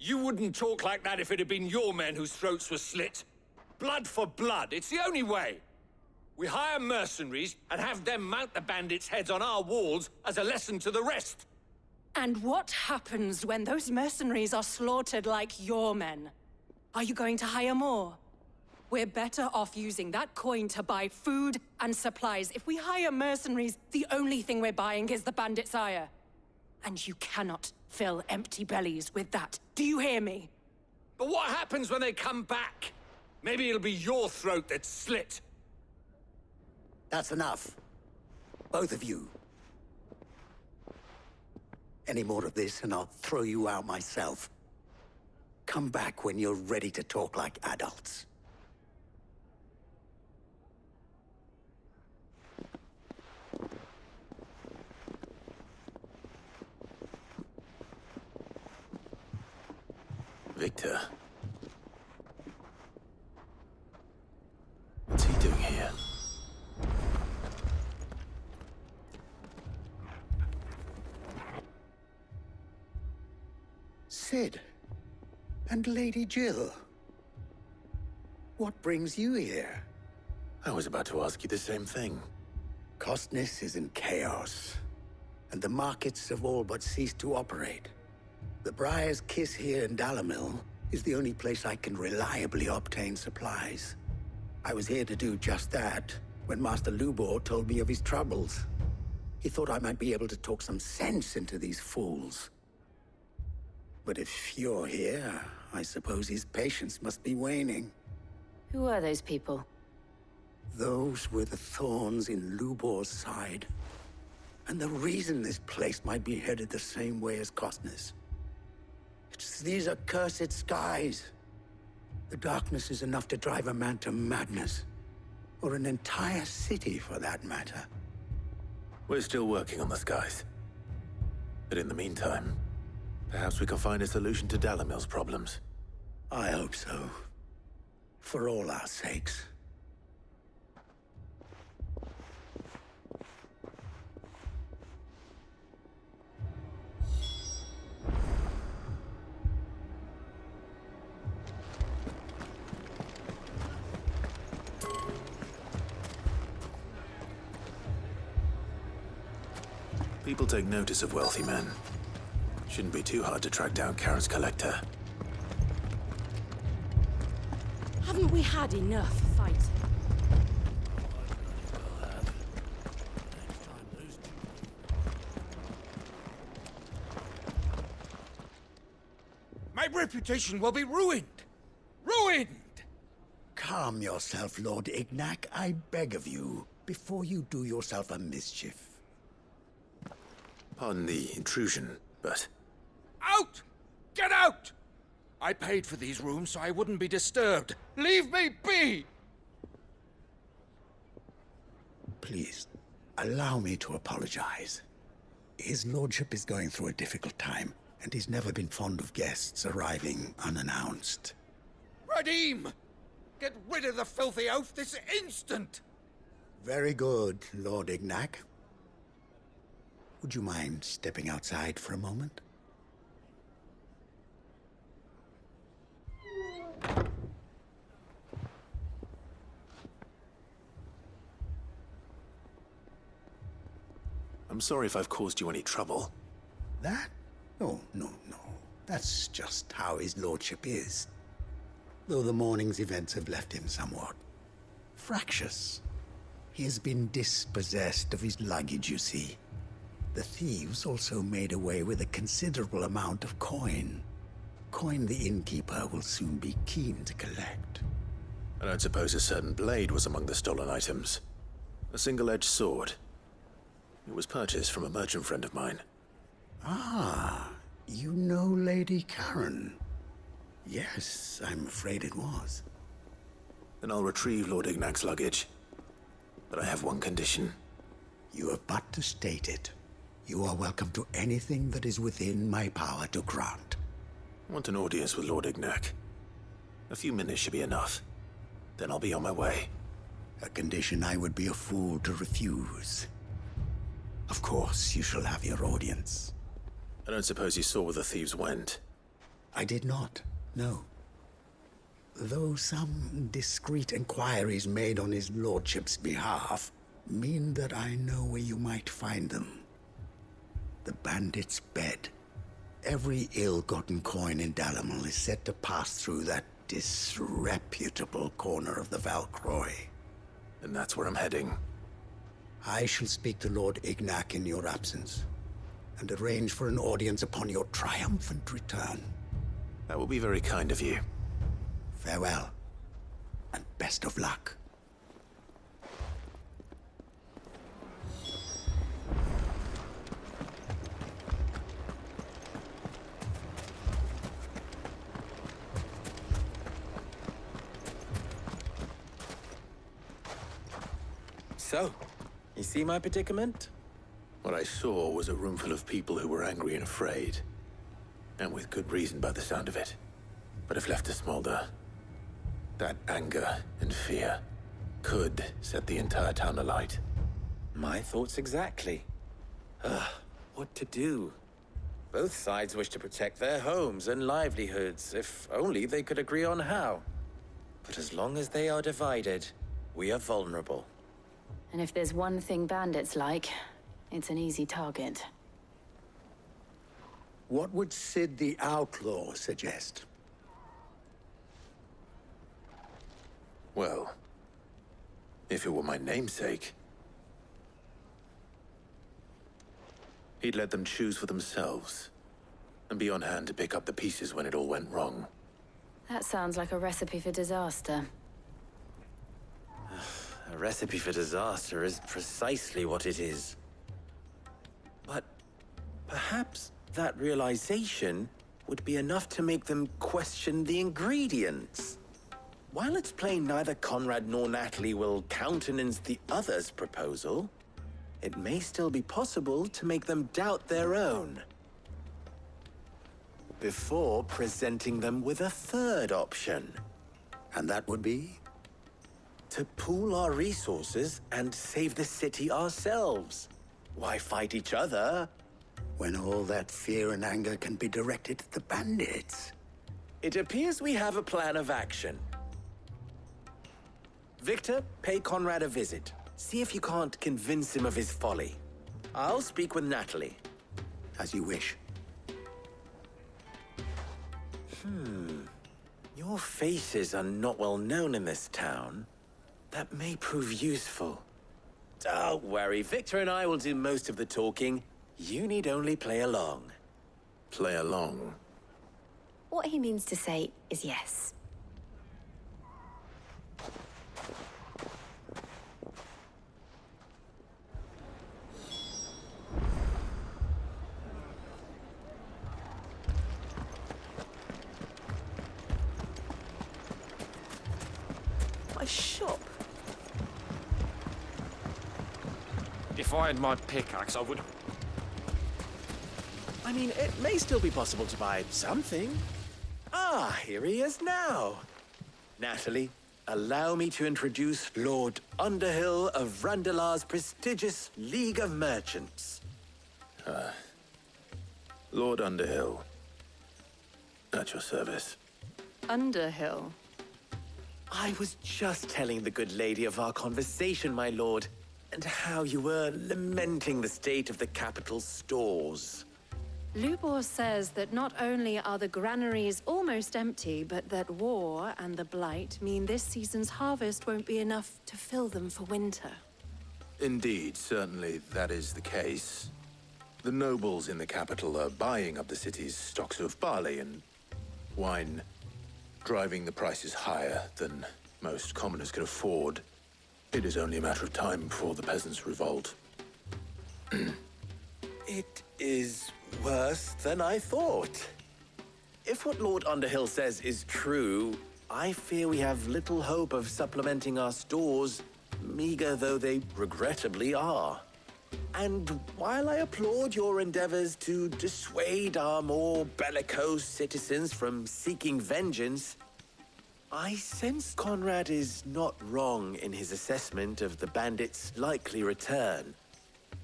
You wouldn't talk like that if it had been your men whose throats were slit. Blood for blood, it's the only way. We hire mercenaries and have them mount the bandits' heads on our walls as a lesson to the rest. And what happens when those mercenaries are slaughtered like your men? Are you going to hire more? We're better off using that coin to buy food and supplies. If we hire mercenaries, the only thing we're buying is the bandits' ire. And you cannot fill empty bellies with that. Do you hear me? But what happens when they come back? Maybe it'll be your throat that's slit. That's enough. Both of you. Any more of this and I'll throw you out myself. Come back when you're ready to talk like adults. Victor? What's he doing here? Sid. And Lady Jill. What brings you here? I was about to ask you the same thing. Costness is in chaos, and the markets have all but ceased to operate. The Briar's Kiss here in Dalamil is the only place I can reliably obtain supplies. I was here to do just that when Master Lubor told me of his troubles. He thought I might be able to talk some sense into these fools. But if you're here, I suppose his patience must be waning. Who are those people? Those were the thorns in Lubor's side. And the reason this place might be headed the same way as Costness. It's these accursed skies. The darkness is enough to drive a man to madness. Or an entire city, for that matter. We're still working on the skies. But in the meantime, perhaps we can find a solution to Dalamil's problems. I hope so. For all our sakes. People take notice of wealthy men. Shouldn't be too hard to track down Karen's collector. Haven't we had enough fighting? My reputation will be ruined! Ruined! Calm yourself, Lord Ignac, I beg of you, before you do yourself a mischief. Pardon the intrusion, but... Out! Get out! I paid for these rooms so I wouldn't be disturbed. Leave me be! Please, allow me to apologize. His lordship is going through a difficult time, and he's never been fond of guests arriving unannounced. Radim! Get rid of the filthy oaf this instant! Very good, Lord Ignac. Would you mind stepping outside for a moment? I'm sorry if I've caused you any trouble. That? Oh, no. That's just how his lordship is. Though the morning's events have left him somewhat fractious. He has been dispossessed of his luggage, you see. The thieves also made away with a considerable amount of coin. Coin the innkeeper will soon be keen to collect. I don't suppose a certain blade was among the stolen items. A single-edged sword. It was purchased from a merchant friend of mine. Ah, you know Lady Karen. Yes, I'm afraid it was. Then I'll retrieve Lord Ignac's luggage. But I have one condition. You have but to state it. You are welcome to anything that is within my power to grant. I want an audience with Lord Ignac. A few minutes should be enough. Then I'll be on my way. A condition I would be a fool to refuse. Of course, you shall have your audience. I don't suppose you saw where the thieves went. I did not, no. Though some discreet inquiries made on his lordship's behalf mean that I know where you might find them. The bandit's bed. Every ill-gotten coin in Dalamil is said to pass through that disreputable corner of the Valcroy. And that's where I'm heading. I shall speak to Lord Ignac in your absence, and arrange for an audience upon your triumphant return. That will be very kind of you. Farewell, and best of luck. So, you see my predicament? What I saw was a room full of people who were angry and afraid. And with good reason by the sound of it. But if left to smolder, that anger and fear could set the entire town alight. My thoughts exactly. What to do? Both sides wish to protect their homes and livelihoods, if only they could agree on how. But as long as they are divided, we are vulnerable. And if there's one thing bandits like, it's an easy target. What would Sid the Outlaw suggest? Well, if it were my namesake, he'd let them choose for themselves, and be on hand to pick up the pieces when it all went wrong. That sounds like a recipe for disaster. A recipe for disaster is precisely what it is. But perhaps that realization would be enough to make them question the ingredients. While it's plain neither Conrad nor Natalie will countenance the other's proposal, it may still be possible to make them doubt their own. Before presenting them with a third option. And that would be? To pool our resources and save the city ourselves. Why fight each other? When all that fear and anger can be directed at the bandits. It appears we have a plan of action. Victor, pay Conrad a visit. See if you can't convince him of his folly. I'll speak with Natalie. As you wish. Your faces are not well known in this town. That may prove useful. Don't worry, Victor and I will do most of the talking. You need only play along. Play along. What he means to say is yes. My shop. If I had my pickaxe, I would... I mean, it may still be possible to buy something. Ah, here he is now. Natalie, allow me to introduce Lord Underhill of Randalar's prestigious League of Merchants. Lord Underhill. At your service. Underhill. I was just telling the good lady of our conversation, my lord, and how you were lamenting the state of the capital's stores. Lubor says that not only are the granaries almost empty, but that war and the Blight mean this season's harvest won't be enough to fill them for winter. Indeed, certainly that is the case. The nobles in the capital are buying up the city's stocks of barley and wine, driving the prices higher than most commoners can afford. It is only a matter of time before the peasants revolt. It is worse than I thought. If what Lord Underhill says is true, I fear we have little hope of supplementing our stores, meager though they regrettably are. And while I applaud your endeavors to dissuade our more bellicose citizens from seeking vengeance, I sense Conrad is not wrong in his assessment of the bandits' likely return.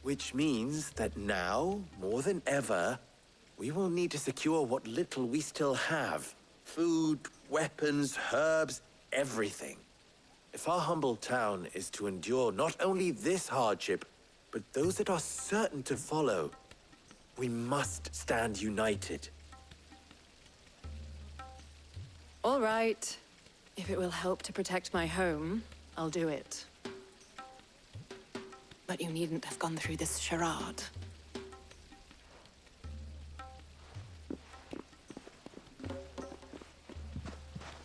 Which means that now, more than ever, we will need to secure what little we still have. Food, weapons, herbs, everything. If our humble town is to endure not only this hardship, but those that are certain to follow, we must stand united. All right. If it will help to protect my home, I'll do it. But you needn't have gone through this charade.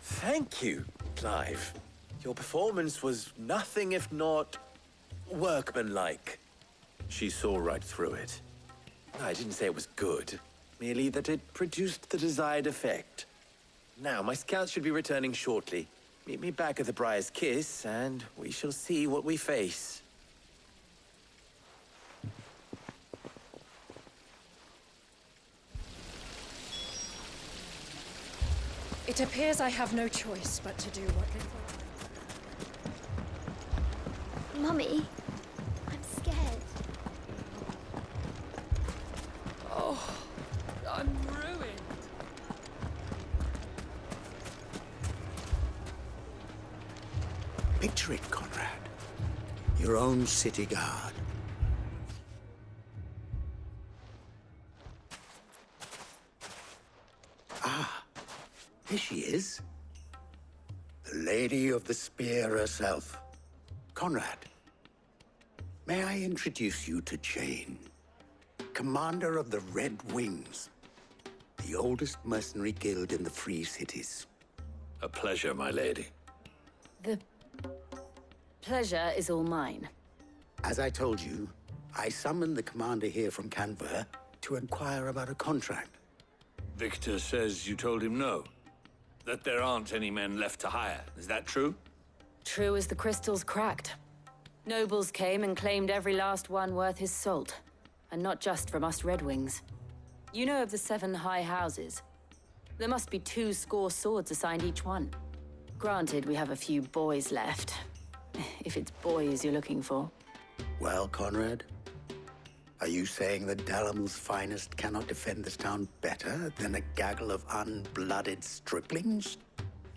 Thank you, Clive. Your performance was nothing if not workmanlike. She saw right through it. I didn't say it was good, merely that it produced the desired effect. Now, my scouts should be returning shortly. Meet me back at the Briar's Kiss, and we shall see what we face. It appears I have no choice but to do what they... Mummy, I'm scared. Oh, I'm ruined. Picture it, Conrad. Your own city guard. Ah, here she is. The Lady of the Spear herself. Conrad, may I introduce you to Jane, commander of the Red Wings, the oldest mercenary guild in the Free Cities. A pleasure, my lady. The pleasure is all mine. As I told you, I summoned the commander here from Canver to inquire about a contract. Victor says you told him no. That there aren't any men left to hire. Is that true? True as the crystals cracked. Nobles came and claimed every last one worth his salt. And not just from us Red Wings. You know of the 7 high houses. There must be 2 swords assigned each one. Granted, we have a few boys left. If it's boys you're looking for. Well, Conrad, are you saying that Dalamil's finest cannot defend this town better than a gaggle of unblooded striplings?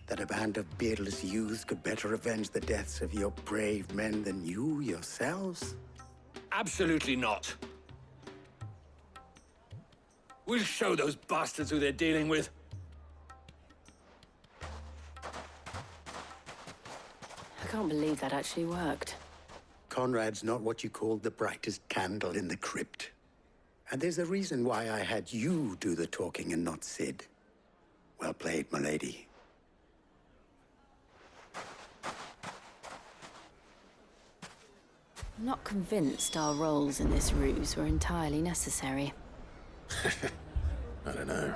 That a band of beardless youths could better avenge the deaths of your brave men than you yourselves? Absolutely not. We'll show those bastards who they're dealing with. I can't believe that actually worked. Conrad's not what you called the brightest candle in the crypt. And there's a reason why I had you do the talking and not Sid. Well played, my lady. I'm not convinced our roles in this ruse were entirely necessary. I don't know.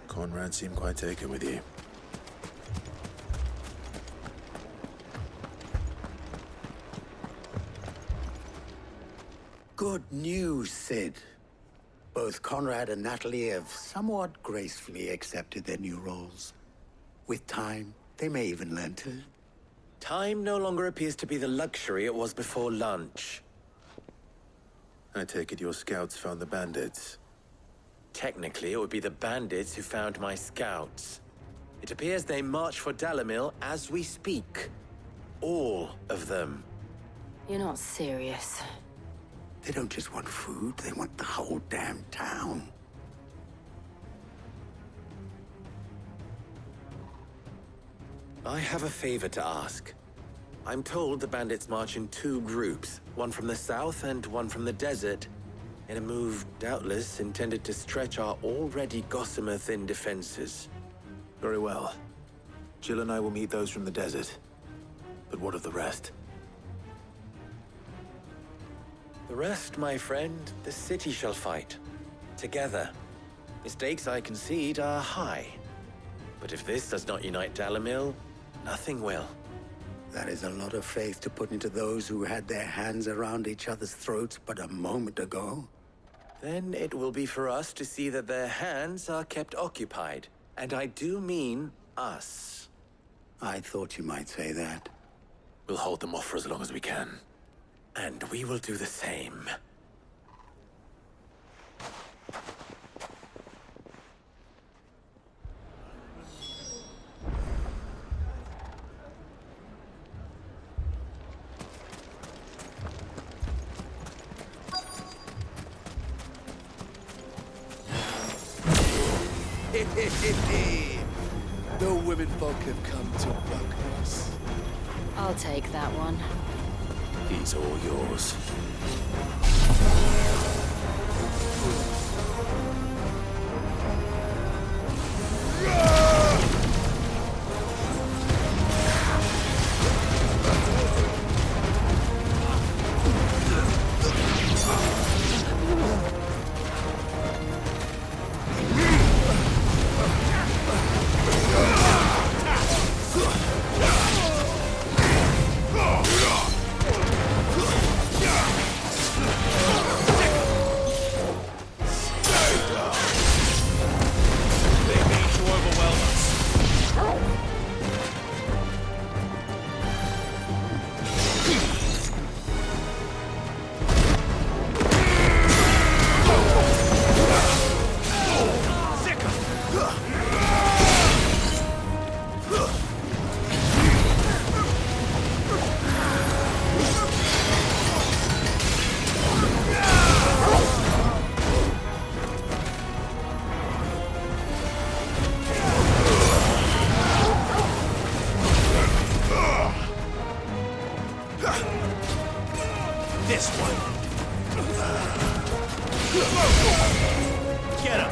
Conrad seemed quite taken with you. Good news, Sid. Both Conrad and Natalie have somewhat gracefully accepted their new roles. With time, they may even learn to. Time no longer appears to be the luxury it was before lunch. I take it your scouts found the bandits. Technically, it would be the bandits who found my scouts. It appears they march for Dalamil as we speak. All of them. You're not serious. They don't just want food, they want the whole damn town. I have a favor to ask. I'm told the bandits march in 2 groups, one from the south and one from the desert, in a move doubtless intended to stretch our already gossamer-thin defenses. Very well. Jill and I will meet those from the desert. But what of the rest? The rest, my friend, the city shall fight. Together. Mistakes, I concede, are high. But if this does not unite Dalamil, nothing will. That is a lot of faith to put into those who had their hands around each other's throats but a moment ago. Then it will be for us to see that their hands are kept occupied. And I do mean us. I thought you might say that. We'll hold them off for as long as we can. And we will do the same. The womenfolk have come to welcome us. I'll take that one. He's all yours. This one. Get him.